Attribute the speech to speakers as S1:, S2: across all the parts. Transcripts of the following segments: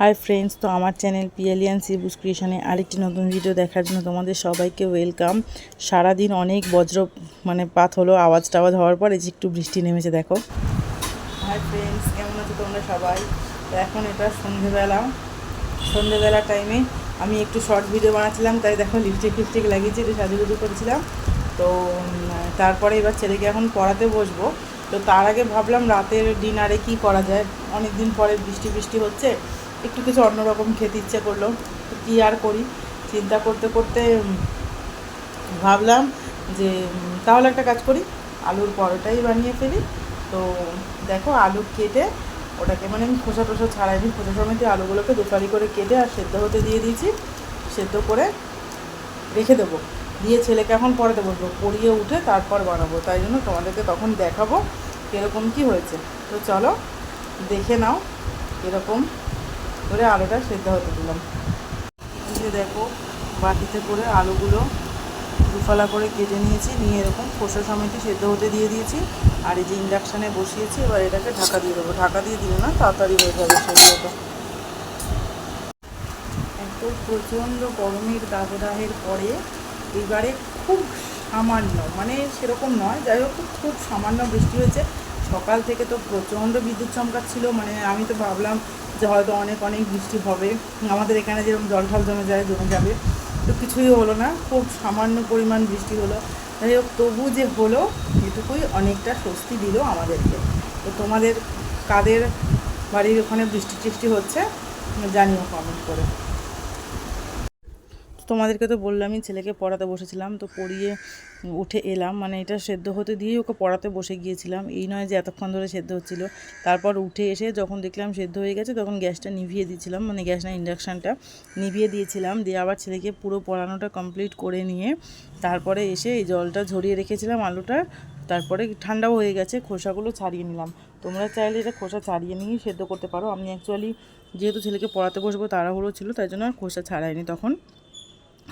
S1: Hi friends, তো আমার channel পিএলিয়ান সিবুস ক্রিয়েশনে আরেকটি নতুন ভিডিও দেখার জন্য তোমাদের সবাইকে ওয়েলকাম। সারাদিন অনেক পাত হলো, আওয়াজ হওয়ার পর এই যে একটু বৃষ্টি নেমেছে দেখো। হাই ফ্রেন্ডস, কেমন আছো তোমরা সবাই? তো এখন এটা সন্ধেবেলা টাইমে আমি একটু শর্ট ভিডিও বানাচ্ছিলাম, তাই দেখো লিপস্টিক লাগিয়েছি, একটু সাজুগুজু করেছিলাম। তো তারপরে এবার ছেলেকে এখন পড়াতে বসবো। তো তার আগে ভাবলাম রাতের ডিনারে কি করা যায়, অনেক দিন পরে বৃষ্টি হচ্ছে, একটু কিছু অন্যরকম খেতে ইচ্ছে করলো। তো কী আর করি, চিন্তা করতে করতে ভাবলাম যে তাহলে একটা কাজ করি, আলুর পরোটাই বানিয়ে ফেলি। তো দেখো, আলু কেটে ওটাকে আমি খোসা টোসা ছাড়াইনি, খোসা সমেত আলুগুলোকে দুফালি করে কেটে আর সেদ্ধ হতে দিয়ে দিয়েছি। সেদ্ধ করে রেখে দেবো, দিয়ে ছেলেকে এখন পড়াতে বসবো, পড়িয়ে উঠে তারপর বানাবো। তাই জন্য তোমাদেরকে তখন দেখাবো কীরকম কী হয়েছে। তো চলো দেখে নাও কীরকম করে আলুটা সেদ্ধ হতে দিলাম। দিয়ে দেখো, বাটিতে করে আলুগুলো দুফালা করে কেটে নিয়েছি, নিয়ে এরকম খোসা সমেত সেদ্ধ হতে দিয়ে দিয়েছি। আর এই যে ইন্ডাকশানে বসিয়েছি, এবার এটাকে ঢাকা দিয়ে দেবো। ঢাকা দিয়ে দিলে না তাড়াতাড়ি হয়ে যাবে সেদ্ধটা। একদম প্রচণ্ড গরমের দাবদাহের পরে এবারে খুব সামান্য, সেরকম নয়, যাই হোক খুব সামান্য বৃষ্টি হয়েছে। সকাল থেকে তো প্রচণ্ড বিদ্যুৎ চমকাচ্ছিল, আমি তো ভাবলাম যে হয়তো অনেক বৃষ্টি হবে, আমাদের এখানে যেরকম জল জমে যাবে। তো কিছুই হলো না, খুব সামান্য পরিমাণ বৃষ্টি হলো। যাই হোক, তবু যে হলো এটুকুই অনেকটা স্বস্তি দিল আমাদেরকে। তো তোমাদের কাদের বাড়ির ওখানে বৃষ্টি হচ্ছে জানিও কমেন্ট করে। তোমাদেরকে তো বললামই, ছেলেকে পড়াতে বসেছিলাম, তো পড়িয়ে উঠে এলাম, এটা সেদ্ধ হতে দিয়েই ওকে পড়াতে বসে গিয়েছিলাম। এই নয় যে এতক্ষণ ধরে সেদ্ধ হচ্ছিলো। তারপর উঠে এসে যখন দেখলাম সেদ্ধ হয়ে গেছে, তখন গ্যাসটা নিভিয়ে দিয়েছিলাম, গ্যাস না, ইন্ডাকশানটা নিভিয়ে দিয়েছিলাম। দিয়ে আবার ছেলেকে পুরো পড়ানোটা কমপ্লিট করে নিয়ে তারপরে এসে এই জলটা ঝরিয়ে রেখেছিলাম আলুটা। তারপরে ঠান্ডাও হয়ে গেছে, খোসাগুলো ছাড়িয়ে নিলাম। তোমরা চাইলে এটা খোসা ছাড়িয়ে নিয়ে সেদ্ধ করতে পারো। আমি অ্যাকচুয়ালি যেহেতু ছেলেকে পড়াতে বসবো তাড়াহুড়ো ছিল, তাই জন্য আর খোসা ছাড়াইনি তখন।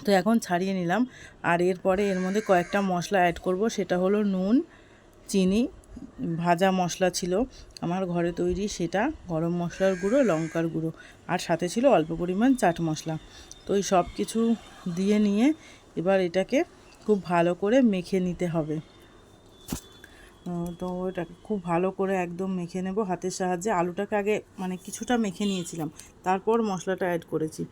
S1: তো এখন ছাড়িয়ে নিলাম। আর এরপরে এর মধ্যে কয়েকটা মশলা অ্যাড করব, সেটা হলো নুন, চিনি, ভাজা মশলা ছিল আমার ঘরে তৈরি, সেটা, গরম মশলার গুঁড়ো, লঙ্কার গুঁড়ো, আর সাথে ছিল অল্প পরিমাণ চাট মশলা। তো এই সব কিছু দিয়ে নিয়ে এবার এটাকে খুব ভালো করে মেখে নিতে হবে। তো ওটাকে খুব ভালো করে একদম মেখে নেব হাতের সাহায্যে। আলুটাকে আগে কিছুটা মেখে নিয়েছিলাম, তারপর মশলাটা অ্যাড করেছি।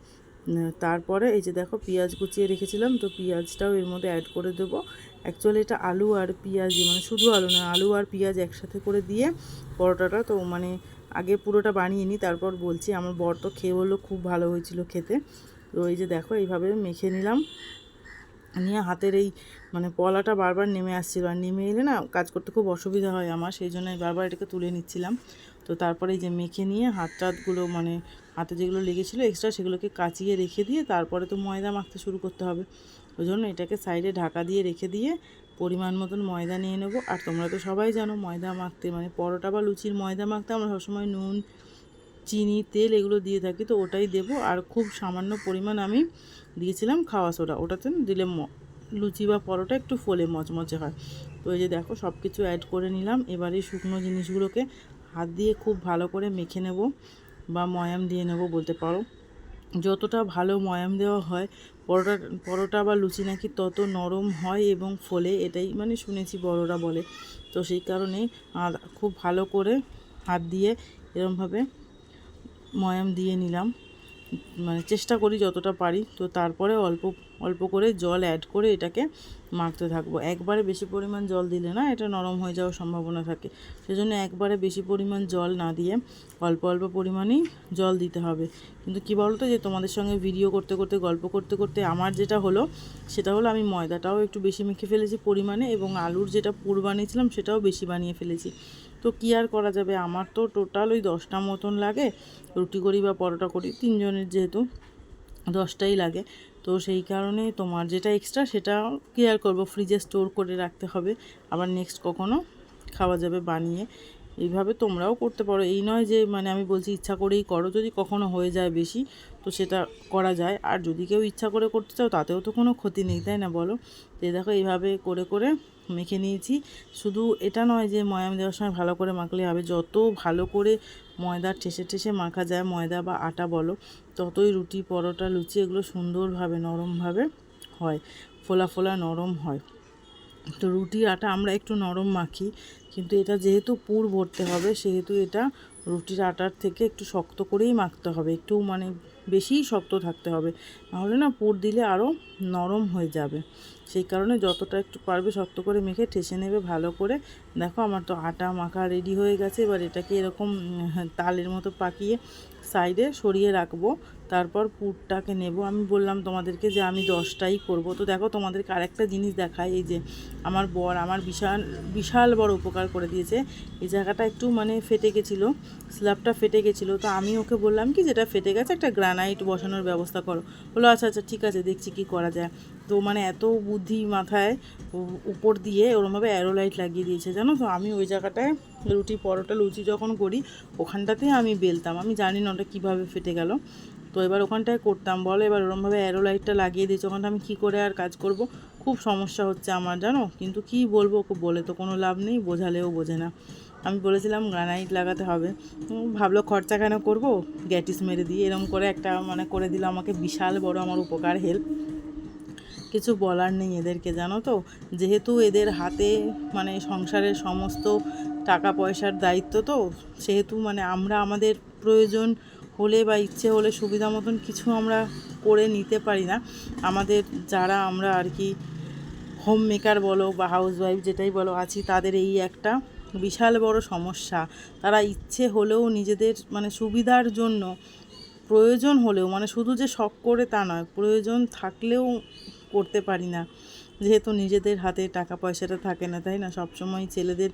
S1: তারপরে এই যে দেখো, পেঁয়াজ কুচিয়ে রেখেছিলাম, তো পেঁয়াজটাও এর মধ্যে অ্যাড করে দেবো। অ্যাকচুয়ালি এটা আলু আর পেঁয়াজই, শুধু আলু না, আলু আর পেঁয়াজ একসাথে করে দিয়ে পরোটাটা, তো আগে পুরোটা বানিয়ে নিই, তারপর বলছি। আমার বর তো খেয়ে বললো খুব ভালো হয়েছিল খেতে। তো এই যে দেখো, এইভাবে মেখে নিলাম, নিয়ে হাতের এই পলাটা বারবার নেমে আসছিল, আর নেমে এলে না কাজ করতে খুব অসুবিধা হয় আমার, সেই জন্য বারবার এটাকে তুলে নিচ্ছিলাম। তো তারপরে এই যে মেখে নিয়ে হাতগুলো হাতে যেগুলো লেগেছিলো এক্সট্রা, সেগুলোকে কাচিয়ে রেখে দিয়ে তারপরে তো ময়দা মাখতে শুরু করতে হবে। ওই জন্য এটাকে সাইডে ঢাকা দিয়ে রেখে দিয়ে পরিমাণ মতন ময়দা নিয়ে নেবো। আর তোমরা তো সবাই জানো, ময়দা মাখতে পরোটা বা লুচির ময়দা মাখতে আমরা সবসময় নুন, চিনি, তেল এগুলো দিয়ে থাকি, তো ওটাই দেবো। আর খুব সামান্য পরিমাণ আমি দিয়েছিলাম খাওয়া সোডা, ওটাতে দিলে লুচি বা পরোটা একটু ফোলে, মচমচে হয়। তো এই যে দেখো, সব কিছু অ্যাড করে নিলাম। এবার এই শুকনো জিনিসগুলোকে হাত দিয়ে খুব ভালো করে মেখে নেব, বা ময়াম দিয়ে নেব বলতে পারো। যতটা ভালো ময়াম দেওয়া হয় পরোটা বা লুচি নাকি তত নরম হয় এবং ফোলে, এটাই শুনেছি বড়রা বলে। তো সেই কারণে খুব ভালো করে হাত দিয়ে এরমভাবে ময়াম দিয়ে নিলাম, চেষ্টা করি যতটা পারি। তো তারপরে অল্প অল্প করে জল অ্যাড করে এটাকে মাখতে থাকবো। একবারে বেশি পরিমাণ জল দিলে না এটা নরম হয়ে যাওয়ার সম্ভাবনা থাকে, সেজন্য একবারে বেশি পরিমাণ জল না দিয়ে অল্প অল্প পরিমাণেই জল দিতে হবে। কিন্তু কী বলো তো, যে তোমাদের সঙ্গে ভিডিও করতে করতে গল্প করতে করতে আমার যেটা হলো, সেটা হলো আমি ময়দাটাও একটু বেশি মেখে ফেলেছি পরিমাণে, এবং আলুর যেটা পুর বানিয়েছিলাম সেটাও বেশি বানিয়ে ফেলেছি। তো কী আর করা যাবে, আমার তো টোটাল ওই 10টা মতন লাগে, রুটি করি বা পরোটা করি, 3 জনের যেহেতু 10টাই লাগে। তো সেই কারণে তোমার যেটা এক্সট্রা সেটা কী আর করবো, ফ্রিজে স্টোর করে রাখতে হবে, আবার নেক্সট কখনও খাওয়া যাবে বানিয়ে। এইভাবে তোমরাও করতে পারো, এই নয় যে আমি বলছি ইচ্ছা করেই করো, যদি কখনো হয়ে যায় বেশি তো সেটা করা যায়। আর যদি কেউ ইচ্ছা করে করতে চাও তাতেও তো কোনো ক্ষতি নেই, তাই না বলো? তো দেখো, এইভাবে করে করে মেখে নিয়েছি। শুধু এটা নয় যে ময়াম দেওয়ার সময় ভালো করে মাখলে হবে, যত ভালো করে ময়দা ঠেসে ঠেসে মাখা যায়, ময়দা বা আটা বলো, ততই রুটি, পরোটা, লুচি এগুলো সুন্দরভাবে নরমভাবে হয়, ফোলা ফোলা নরম হয়। তো রুটির আটা আমরা একটু নরম মাখি, কিন্তু এটা যেহেতু পুর ভরতে হবে সেহেতু এটা রুটির আটার থেকে একটু শক্ত করেই মাখতে হবে, একটু মানে বেশিই শক্ত থাকতে হবে, নাহলে না পুর দিলে আরও নরম হয়ে যাবে। সেই কারণে যতটা একটু পারবে শক্ত করে মেখে ঠেসে নেবে ভালো করে। দেখো আমার তো আটা মাখা রেডি হয়ে গেছে। এবার এটাকে এরকম তালের মতো পাকিয়ে সাইডে সরিয়ে রাখবো। তারপর পুরটাকে নেব। আমি বললাম তোমাদেরকে যে আমি 10টাই করব। তো দেখো তোমাদেরকে আরেকটা জিনিস দেখাই, এই যে আমার বর আমার বিশাল বিশাল বড় উপকার করে দিয়েছে। এই জায়গাটা একটু মানে ফেটে গেছিলো, স্ল্যাবটা ফেটে গেছিলো। তো আমি ওকে বললাম কি যেটা ফেটে গেছে একটা গ্রানাইট বসানোর ব্যবস্থা করো। বলো আচ্ছা আচ্ছা ঠিক আছে, দেখছি কি করা যায়। তো মানে এত বুদ্ধি মাথায়, উপর দিয়ে ওরমভাবে অ্যারোলাইট লাগিয়ে দিয়েছে জানো তো। আমি ওই জায়গাটায় রুটি, পরোটা, লুচি যখন করি ওখানটাতেই আমি বেলতাম, আমি জানি না ওটা কীভাবে ফেটে গেল। তো এবার ওখানটায় করতাম, বলো এবার ওরমভাবে অ্যারোলাইটটা লাগিয়ে দিয়েছে ওখানটা, আমি কী করে আর কাজ করব। খুব সমস্যা হচ্ছে আমার জানো, কিন্তু কি বলবো, ওকে বলে তো কোনো লাভ নেই, বোঝালেও বোঝে না। আমি বলেছিলাম গ্রানাইট লাগাতে হবে, ভাবলো খরচা কেন করবো, গ্যাটিস মেরে দিয়ে এরম করে একটা মানে করে দিল আমাকে, বিশাল বড় আমার উপকার, হেল্প। কিছু বলার নেই এদেরকে জানো তো, যেহেতু এদের হাতে মানে সংসারের সমস্ত টাকা পয়সার দায়িত্ব, তো সেহেতু মানে আমরা আমাদের প্রয়োজন হলে বা ইচ্ছে হলে সুবিধা মতন কিছু আমরা করে নিতে পারি না। আমাদের যারা আমরা আর কি হোম মেকার বলো বা হাউসওয়াইফ যেটাই বলো আছি, তাদের এই একটা বিশাল বড় সমস্যা। তারা ইচ্ছে হলেও নিজেদের মানে সুবিধার জন্য, প্রয়োজন হলেও, মানে শুধু যে শখ করে তা নয়, প্রয়োজন থাকলেও করতে পারি না, যেহেতু নিজেদের হাতে টাকা পয়সাটা থাকে না, তাই না। সবসময় ছেলেদের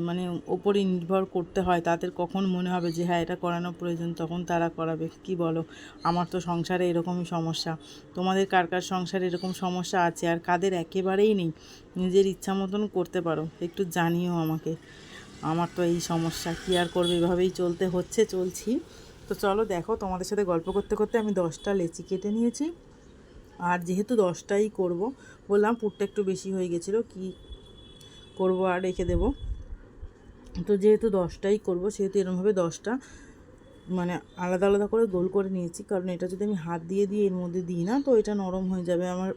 S1: মানে ওপরই নির্ভর করতে হয়। তাদের কখন মনে হবে যে হ্যাঁ এটা করানো প্রয়োজন, তখন তারা করাবে, কি বলো। আমার তো সংসারে এরকমই সমস্যা। তোমাদের কার কার সংসারে এরকম সমস্যা আছে, আর কাদের একেবারেই নেই, নিজের ইচ্ছা মতন করতে পারো, একটু জানিও আমাকে। আমার তো এই সমস্যা, কী আর করবে, এভাবেই চলছি। তো চলো দেখো, তোমাদের সাথে গল্প করতে করতে আমি 10টা লেচি কেটে নিয়েছি। আর যেহেতু 10টাই করব, বললাম পুরটা একটু বেশি হয়ে গেছিলো, কি করব আর রেখে দেব। তো যেহেতু 10টাই করব সেহেতু এরমভাবে 10টা মানে আলাদা আলাদা করে গোল করে নিয়েছি, কারণ এটা যদি আমি হাত দিয়ে এর মধ্যে দিই না তো এটা নরম হয়ে যাবে, আমার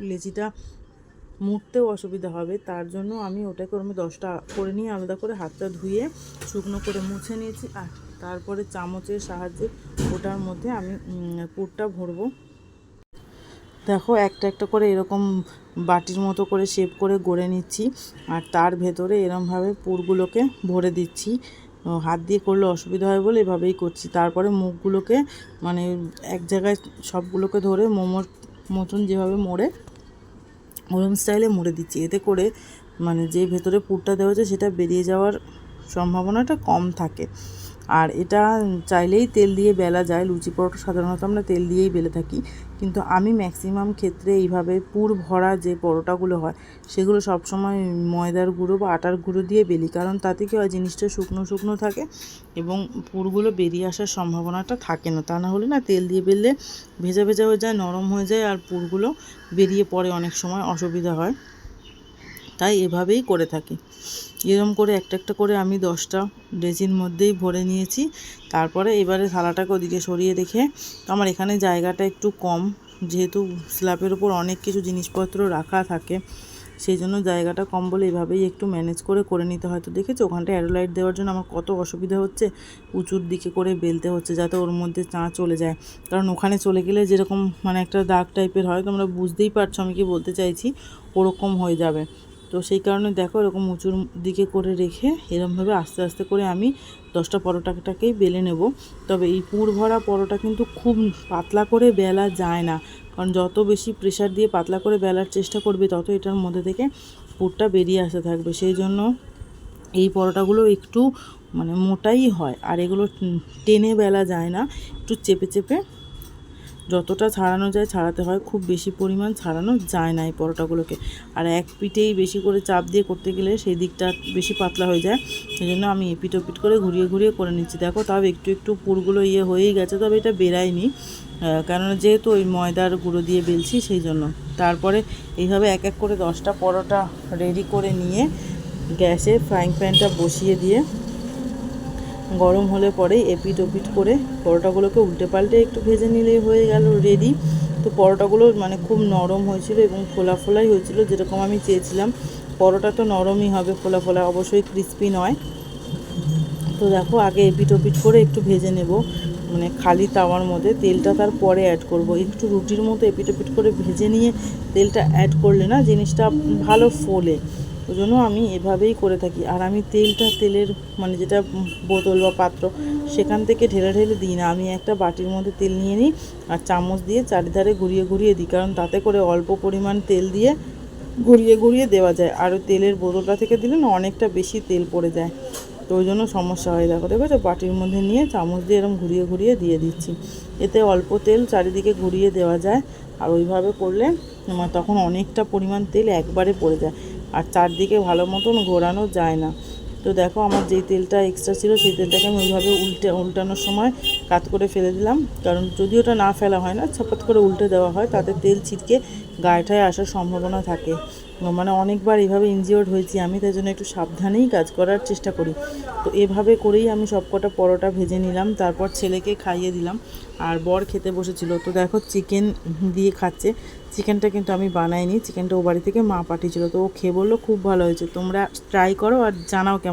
S1: লেচিটা মুড়তেও অসুবিধা হবে। তার জন্য আমি ওটাকে ওরমে 10টা করে নিয়ে আলাদা করে হাতটা ধুয়ে শুকনো করে মুছে নিয়েছি। আর তারপরে চামচের সাহায্যে ওটার মধ্যে আমি পুরটা ভরবো। দেখো একটা একটা করে এরকম বাটির মতো করে শেপ করে গড়ে নিচ্ছি, আর তার ভেতরে এরমভাবে পুরগুলোকে ভরে দিচ্ছি। হাত দিয়ে করলে অসুবিধা হয় বলে এভাবেই করছি। তারপরে মুখগুলোকে মানে এক জায়গায় সবগুলোকে ধরে মোমোর মতন যেভাবে মোড়ে ওরম স্টাইলে মুড়ে দিচ্ছি, এতে করে মানে যে ভেতরে পুরটা দেওয়া হয়েছে সেটা বেরিয়ে যাওয়ার সম্ভাবনাটা কম থাকে। আর এটা চাইলেই তেল দিয়ে বেলা যায়, লুচি পরোটা সাধারণত আমরা তেল দিয়েই বেলে থাকি, কিন্তু আমি ম্যাক্সিমাম ক্ষেত্রে এইভাবে পুর ভরা যে পরোটাগুলো হয় সেগুলো সবসময় ময়দার গুঁড়ো বা আটার গুঁড়ো দিয়ে বেলি, কারণ তাতে কি হয় জিনিসটা শুকনো শুকনো থাকে এবং পুরগুলো বেরিয়ে আসার সম্ভাবনাটা থাকে না। তা না হলে না তেল দিয়ে বেললে ভেজা ভেজা হয়ে যায়, নরম হয়ে যায়, আর পুরগুলো বেরিয়ে পড়ে, অনেক সময় অসুবিধা হয়। তাই এভাবেই করে থাকি। এরম করে একটা একটা করে আমি 10টা লেচির মধ্যেই ভরে নিয়েছি। তারপরে এবারে থালাটাকে ওদিকে সরিয়ে রেখে, তো আমার এখানে জায়গাটা একটু কম, যেহেতু স্ল্যাবের উপর অনেক কিছু জিনিসপত্র রাখা থাকে, সেই জন্য জায়গাটা কম বলে এভাবেই একটু ম্যানেজ করে নিতে হয়। তো দেখেছো ওখানটা অ্যারোলাইট দেওয়ার জন্য আমার কত অসুবিধা হচ্ছে, উঁচুর দিকে করে বেলতে হচ্ছে যাতে ওর মধ্যে চা চলে যায়, কারণ ওখানে চলে গেলে যেরকম মানে একটা দাগ টাইপের হয়, তোমরা বুঝতেই পারছো আমি কি বলতে চাইছি, ওরকম হয়ে যাবে। তো সেই কারণে দেখো এরকম উঁচুর দিকে করে রেখে এরকমভাবে আস্তে আস্তে করে আমি 10টা পরোটাটাকেই বেলে নেব। তবে এই পুর ভরা পরোটা কিন্তু খুব পাতলা করে বেলা যায় না, কারণ যত বেশি প্রেশার দিয়ে পাতলা করে বেলার চেষ্টা করবে তত এটার মধ্যে থেকে পুরটা বেরিয়ে আসতে থাকবে। সেই জন্য এই পরোটাগুলো একটু মানে মোটাই হয়, আর এগুলো টেনে বেলা যায় না, একটু চেপে চেপে যতটা ছাড়ানো যায় ছাড়াতে হয়, খুব বেশি পরিমাণ ছাড়ানো যায় না এই পরোটাগুলোকে। আর এক পিঠেই বেশি করে চাপ দিয়ে করতে গেলে সেই দিকটা বেশি পাতলা হয়ে যায়, সেই জন্য আমি এপিট ওপিট করে ঘুরিয়ে ঘুরিয়ে করে নিচ্ছি। দেখো তাও একটু একটু পুরগুলো হয়েই গেছে, তবে এটা বেরায়নি, কেননা যেহেতু ওই ময়দার গুঁড়ো দিয়ে বেলছি সেই জন্য। তারপরে এইভাবে এক এক করে 10টা পরোটা রেডি করে নিয়ে গ্যাসে ফ্রাইং প্যানটা বসিয়ে দিয়ে গরম হলে পরেই এপিট ওপিট করে পরোটাগুলোকে উল্টে পাল্টে একটু ভেজে নিলেই হয়ে গেল রেডি। তো পরোটাগুলো মানে খুব নরম হয়েছিল এবং ফোলা ফোলাই হয়েছিল, যেরকম আমি চেয়েছিলাম। পরোটা তো নরমই হবে, ফোলা ফোলা, অবশ্যই ক্রিস্পি নয়। তো দেখো আগে এপিট ওপিট করে একটু ভেজে নেব, মানে খালি তাওয়ার মধ্যে, তেলটা তারপরে অ্যাড করব। একটু রুটির মতো এপিট ওপিট করে ভেজে নিয়ে তেলটা অ্যাড করলে না জিনিসটা ভালো ফোলে, ওই জন্য আমি এভাবেই করে থাকি। আর আমি তেলের মানে যেটা বোতল বা পাত্র সেখান থেকে ঢেলে ঢেলে দিই না, আমি একটা বাটির মধ্যে তেল নিয়ে নিই আর চামচ দিয়ে চারিধারে ঘুরিয়ে ঘুরিয়ে দিই, কারণ তাতে করে অল্প পরিমাণ তেল দিয়ে ঘুরিয়ে ঘুরিয়ে দেওয়া যায়। আর ওই তেলের বোতলটা থেকে দিলে না অনেকটা বেশি তেল পড়ে যায়, তো ওই জন্য সমস্যা হয়। দেখো দেখো বাটির মধ্যে নিয়ে চামচ দিয়ে এরকম ঘুরিয়ে ঘুরিয়ে দিয়ে দিচ্ছি, এতে অল্প তেল চারিদিকে ঘুরিয়ে দেওয়া যায়। আর ওইভাবে করলে তখন অনেকটা পরিমাণ তেল একবারে পড়ে যায় আর চারদিকে ভালো মতন ঘোরানো যায় না। তো দেখো আমার যেই তেলটা এক্সট্রা ছিল সেই তেলটাকে আমি ওইভাবে উল্টানোর সময় কাত করে ফেলে দিলাম, কারণ যদি ওটা না ফেলা হয় না, ছাপাত করে উল্টে দেওয়া হয়, তাতে তেল ছিটকে গায়েঠায় আসার সম্ভাবনা থাকে। মানে অনেকবার এইভাবে ইনজিওর্ড হয়েছি আমি, তাই জন্য একটু সাবধানেই কাজ করার চেষ্টা করি। তো এভাবে করেই আমি সবকটা পরোটা ভেজে নিলাম, তারপর ছেলেকে খাইয়ে দিলাম। আর বর খেতে বসেছিল, তো দেখো চিকেন দিয়ে খাচ্ছে। চিকেনটা কিন্তু আমি বানাইনি, চিকেনটা ও বাড়ি থেকে মা পাঠিয়েছিল, তো ও খেয়ে বললো খুব ভালো হয়েছে, তোমরা ট্রাই করো আর জানাও কেমন